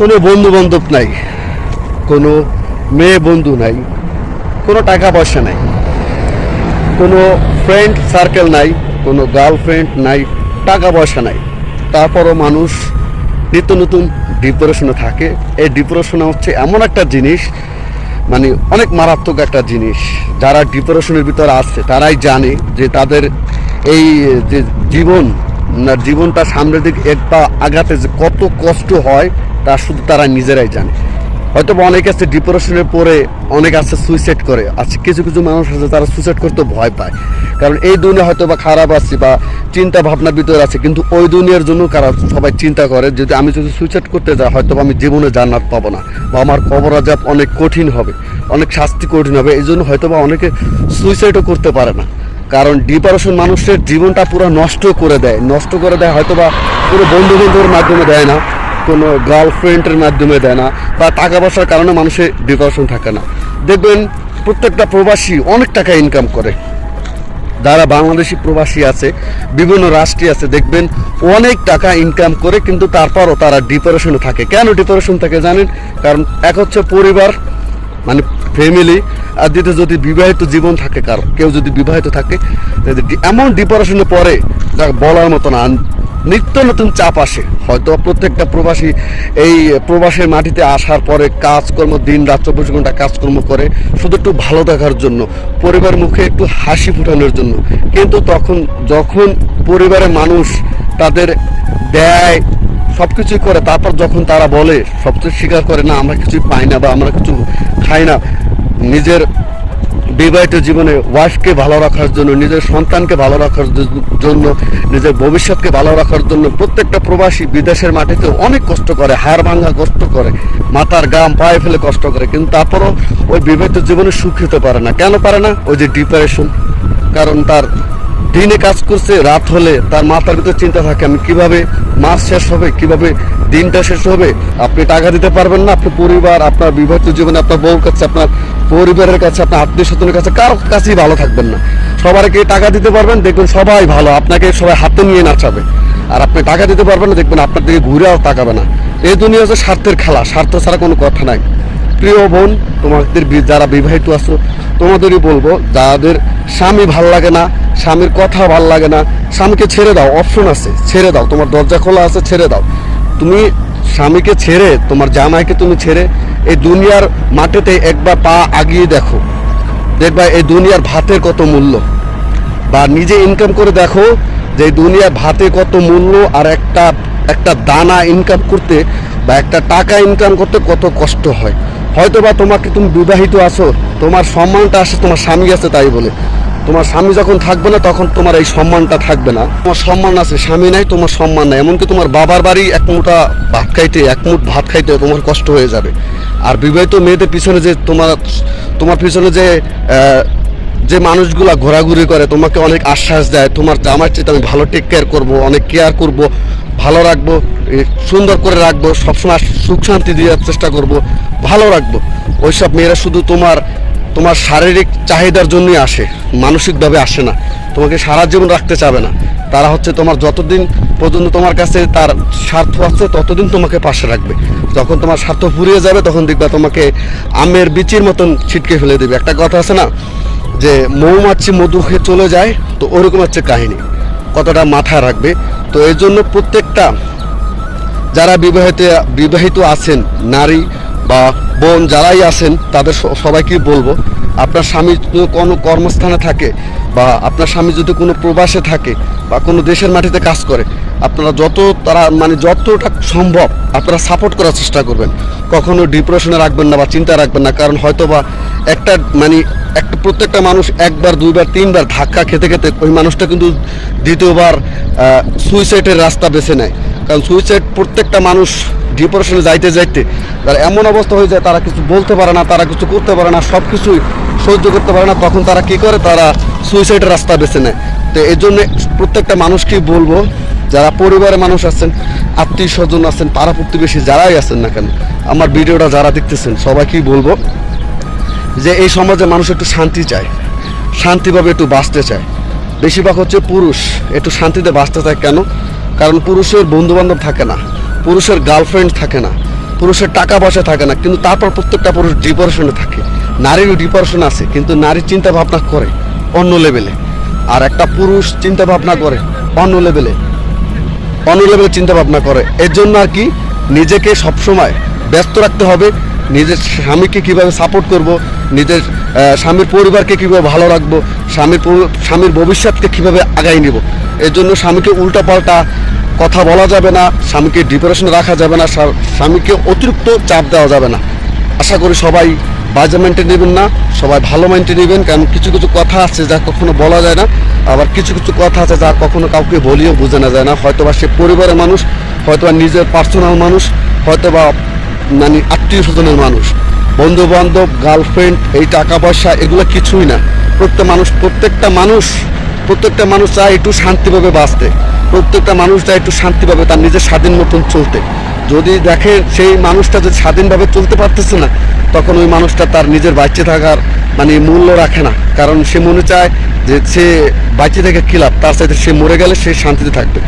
কোনো বন্ধু বান্ধব নাই, কোনো মেয়ে বন্ধু নাই, কোনো টাকা পয়সা নাই, কোনো ফ্রেন্ড সার্কেল নাই, কোনো গার্লফ্রেন্ড নাই, টাকা পয়সা নাই। তারপরও মানুষ নিত্য নতুন ডিপ্রেশনে থাকে। এই ডিপ্রেশন হচ্ছে এমন একটা জিনিস, মানে অনেক মারাত্মক একটা জিনিস। যারা ডিপ্রেশনের ভিতরে আছে তারাই জানে যে তাদের এই যে জীবনটা সামনের দিকে এক পা আগাতে যে কত কষ্ট হয় তা শুধু তারা নিজেরাই জানে। হয়তো বা অনেক আছে ডিপ্রেশনের পরে অনেক আছে সুইসাইড করে। আচ্ছা, কিছু কিছু মানুষ আছে তারা সুইসাইড করতে ভয় পায়, কারণ এই দুনিয়া হয়তো বা খারাপ আছে বা চিন্তা ভাবনার ভিতরে আছে, কিন্তু ওই দুনিয়ার জন্য সবাই চিন্তা করে যদি আমি যদি সুইসাইড করতে যাই হয়তো আমি জীবনে জান্নাত পাবো না, বা আমার কবর আযাব অনেক কঠিন হবে, অনেক শাস্তি কঠিন হবে। এই জন্য হয়তো বা অনেকে সুইসাইডও করতে পারে না, কারণ ডিপ্রেশন মানুষের জীবনটা পুরো নষ্ট করে দেয় হয়তো বা পুরো বন্ধু বান্ধবের মাধ্যমে দেয় না, কোনো গার্লফ্রেন্ডের মাধ্যমে দেয় না, বা টাকা পয়সার কারণে মানুষের ডিপ্রেশন থাকে না। দেখবেন প্রত্যেকটা প্রবাসী অনেক টাকা ইনকাম করে। যারা বাংলাদেশি প্রবাসী আছে, বিভিন্ন রাষ্ট্রে আছে, দেখবেন অনেক টাকা ইনকাম করে, কিন্তু তারপরও তারা ডিপ্রেশনে থাকে। কেন ডিপ্রেশন থাকে জানেন? কারণ এক হচ্ছে পরিবার, মানে ফ্যামিলি, আর দ্বিতীয় যদি বিবাহিত জীবন থাকে, কেউ যদি বিবাহিত থাকে এমন ডিপ্রেশনে পড়ে যা বলার মতো না। নিত্য নতুন চাপ আসে। হয়তো প্রত্যেকটা প্রবাসী এই প্রবাসের মাটিতে আসার পরে কাজকর্ম দিন রাত 24 ঘন্টা কাজকর্ম করে শুধু একটু ভালো থাকার জন্য, পরিবার মুখে একটু হাসি ফোটানোর জন্য। কিন্তু যখন পরিবারের মানুষ তাদের দেয় সব কিছুই করে, তারপর যখন তারা বলে সব কিছু স্বীকার করে না, আমরা কিছুই পাই না বা আমরা কিছু খাই না, নিজের বিবাহিত জীবনে ওয়াইফকে ভালো রাখার জন্য, নিজের সন্তানকে ভালো রাখার জন্য, নিজের ভবিষ্যৎকে ভালো রাখার জন্য প্রত্যেকটা প্রবাসী বিদেশের মাটিতে অনেক কষ্ট করে, হাড় ভাঙা কষ্ট করে, মাথার গাম পায়ে ফেলে কষ্ট করে, কিন্তু তারপরও ওই বিবাহিত জীবনে সুখ হতে পারে না। কেন পারে না? ওই যে ডিপ্রেশন। কারণ তার দিনে কাজ করছে, রাত হলে তার মাথার ভিতরে চিন্তা থাকে আমি কিভাবে মাস শেষ হবে, কিভাবে দিনটা শেষ হবে। আপনি টাকা দিতে পারবেন না, আপনি পরিবার, আপনার বিবাহিত জীবনে আপনার বউর কাছে, আপনার পরিবারের কাছে, আপনার আত্মীয় স্বজনের কাছে কারো কাছেই ভালো থাকবেন না। সবাইকে টাকা দিতে পারবেন, দেখবেন সবাই ভালো, আপনাকে সবাই হাতে নিয়ে নাচাবে। আর আপনি টাকা দিতে পারবেন না, দেখবেন আপনার দিকে ঘুরেও তাকাবে না। এই দুনিয়া হচ্ছে স্বার্থের খেলা, স্বার্থ ছাড়া কোনো কথা নাই। প্রিয় বোন, তোমাদের যারা বিবাহিত আছো তোমাদেরই বলবো, যাদের স্বামী ভাল লাগে না, স্বামীর কথা ভাল লাগে না, স্বামীকে ছেড়ে দাও। অপশন আছে, ছেড়ে দাও। তোমার দরজা খোলা আছে, ছেড়ে দাও। তুমি স্বামীকে ছেড়ে, তোমার জামাইকে তুমি ছেড়ে এই দুনিয়ার মাটিতে একবার পা আগিয়ে দেখো, দেখবা এই দুনিয়ার ভাতের কত মূল্য। বা নিজে ইনকাম করে দেখো যে এই দুনিয়ার ভাতে কত মূল্য, আর একটা দানা ইনকাম করতে বা একটা টাকা ইনকাম করতে কত কষ্ট হয়। হয়তো বা তুমি বিবাহিত আছো, তোমার সম্মানটা আসে তোমার স্বামী আছে তাই বলে। তোমার স্বামী যখন থাকবে না তখন তোমার এই সম্মানটা থাকবে না। তোমার সম্মান আছে, স্বামী নাই, তোমার সম্মান নাই। এমনকি তোমার বাবার বাড়ি এক মুঠ ভাত খাইতে তোমার কষ্ট হয়ে যাবে। আর বিবাহিত মেয়েদের পিছনে যে তোমার পিছনে যে মানুষগুলা ঘোরাঘুরি করে, তোমাকে অনেক আশ্বাস দেয়, তোমার জামার চেয়ে আমি ভালো টেক কেয়ার করবো, অনেক কেয়ার করব, ভালো রাখবো, সুন্দর করে রাখবো, সবসময় সুখ শান্তি দেওয়ার চেষ্টা করব, ভালো রাখবো। ওইসব মেয়েরা শুধু তোমার শারীরিক চাহিদার জন্যই আসে, মানসিকভাবে আসে না। তোমাকে সারা জীবন রাখতে চাবে না। তারা হচ্ছে তোমার যতদিন পর্যন্ত তোমার কাছে তার স্বার্থ আছে ততদিন তোমাকে পাশে রাখবে। যখন তোমার স্বার্থ ফুরিয়ে যাবে তখন দেখবা তোমাকে আমের বিচির মতন ছিটকে ফেলে দেবে। একটা কথা আছে না যে মৌমাছি মধু খেয়ে চলে যায়, তো ওরকম হচ্ছে কাহিনী। কতটা মাথায় রাখবে। তো এই জন্য প্রত্যেকটা যারা বিবাহিত আছেন, নারী বা বোন যারাই আছেন, তাদের সবাইকে বলবো, আপনার স্বামী যদি কোনো কর্মস্থানে থাকে বা আপনার স্বামী যদি কোনো প্রবাসে থাকে বা কোনো দেশের মাটিতে কাজ করে, আপনারা যতটা সম্ভব আপনারা সাপোর্ট করার চেষ্টা করবেন। কখনো ডিপ্রেশনে রাখবেন না বা চিন্তা রাখবেন না। কারণ হয়তো বা প্রত্যেকটা মানুষ একবার, দুইবার, তিনবার ধাক্কা খেতে খেতে ওই মানুষটা কিন্তু দ্বিতীয়বার সুইসাইডের রাস্তা বেছে নেয়। কারণ সুইসাইড প্রত্যেকটা মানুষ ডিপ্রেশনে যাইতে তারা এমন অবস্থা হয়ে যায়, তারা কিছু বলতে পারে না, তারা কিছু করতে পারে না, সব কিছুই সহ্য করতে পারে না। তখন তারা কী করে? তারা সুইসাইডের রাস্তা বেছে নেয়। তো এই জন্যে প্রত্যেকটা মানুষকেই বলবো, যারা পরিবারের মানুষ আছেন, আত্মীয় স্বজন আছেন, পাড়া প্রতিবেশী যারাই আছেন না কেন, আমার ভিডিওটা যারা দেখতেছেন সবাইকেই বলবো যে এই সমাজে মানুষ একটু শান্তি চায়, শান্তিভাবে একটু বাঁচতে চায়। বেশিরভাগ হচ্ছে পুরুষ একটু শান্তিতে বাঁচতে চায়। কেন? কারণ পুরুষের বন্ধুবান্ধব থাকে না, পুরুষের গার্লফ্রেন্ড থাকে না, পুরুষের টাকা পয়সা থাকে না, কিন্তু তারপর প্রত্যেকটা পুরুষ ডিপ্রেশনে থাকে। নারীরও ডিপ্রেশন আছে, কিন্তু নারী চিন্তা ভাবনা করে অন্য লেভেলে, আর একটা পুরুষ চিন্তা ভাবনা করে অন্য লেভেলে চিন্তা ভাবনা করে। এর জন্য আর কি নিজেকে সবসময় ব্যস্ত রাখতে হবে। নিজের স্বামীকে কিভাবে সাপোর্ট করব, নিজের স্বামীর পরিবারকে কিভাবে ভালো রাখবো, স্বামীর ভবিষ্যৎকে কিভাবে আগাই নিব। এর জন্য স্বামীকে উল্টাপাল্টা কথা বলা যাবে না, স্বামীকে ডিপ্রেশনে রাখা যাবে না, স্বামীকে অতিরিক্ত চাপ দেওয়া যাবে না। আশা করি সবাই বাজে মাইন্ডে নেবেন না, সবাই ভালো মাইন্ডে নেবেন। কারণ কিছু কিছু কথা আছে যা কখনো বলা যায় না, আবার কিছু কিছু কথা আছে যা কখনো কাউকে বলিও বোঝানো যায় না। হয়তোবা সে পরিবারের মানুষ, হয়তোবা নিজের পার্সোনাল মানুষ, হয়তোবা মানে আত্মীয় স্বজনের মানুষ, বন্ধু বান্ধব, গার্লফ্রেন্ড, এই টাকা পয়সা এগুলো কিছুই না। প্রত্যেকটা মানুষ চায় একটু শান্তিভাবে বাঁচতে, প্রত্যেকটা মানুষ চায় একটু শান্তিভাবে তার নিজের স্বাধীন মতন চলতে। যদি দেখে সেই মানুষটা যদি স্বাধীনভাবে চলতে পারতেছে না, তখন ওই মানুষটা তার নিজের বাঁচে থাকার মানে মূল্য রাখে না। কারণ সে মনে চায় যে সে বাঁচে থেকে কী লাভ, তার সাথে সে মরে গেলে সে শান্তিতে থাকবে।